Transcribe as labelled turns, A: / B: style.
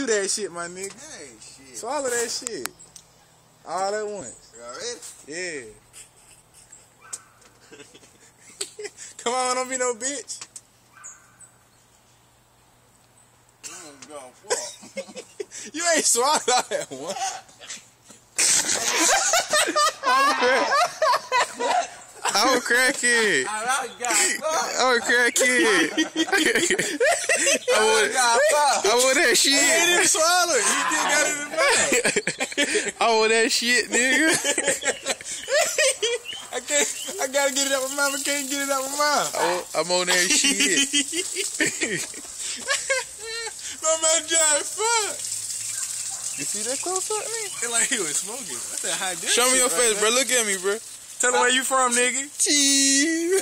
A: chew that shit, my nigga.
B: Hey, shit.
A: Swallow that shit. All at once.
B: You already?
A: Yeah. Come on, don't be no bitch. You ain't swallowed all at once. I'm a crackhead. I'm a crackhead. I want that shit.
B: You ain't even swallowed. You still got it in the mouth.
A: I want that shit, nigga. I gotta get it out my mouth. I can't get it out my mouth. I'm on that shit.
B: My man John, fuck.
A: You see that close up, nigga?
B: It's like he was smoking. That's that high dip.
A: Show me your face, bro. Look at me, bro.
B: Tell them where you from, nigga.
A: Cheese.